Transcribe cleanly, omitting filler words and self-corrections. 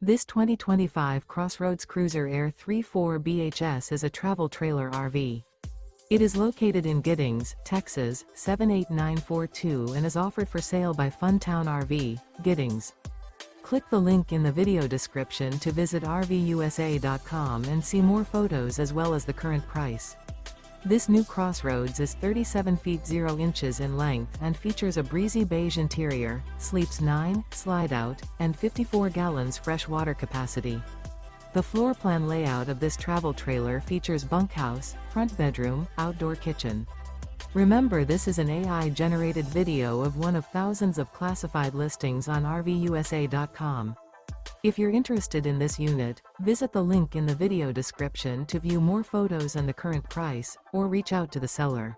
This 2025 CrossRoads Cruiser Aire 3.4 BHS is a travel trailer RV. It is located in Giddings, Texas, 78942 and is offered for sale by Funtown RV, Giddings. Click the link in the video description to visit RVUSA.com and see more photos as well as the current price. This new CrossRoads is 37 feet 0 inches in length and features a breezy beige interior, sleeps 9, slide-out, and 54 gallons fresh water capacity. The floor plan layout of this travel trailer features bunkhouse, front bedroom, outdoor kitchen. Remember, this is an AI-generated video of one of thousands of classified listings on RVUSA.com. If you're interested in this unit, visit the link in the video description to view more photos and the current price, or reach out to the seller.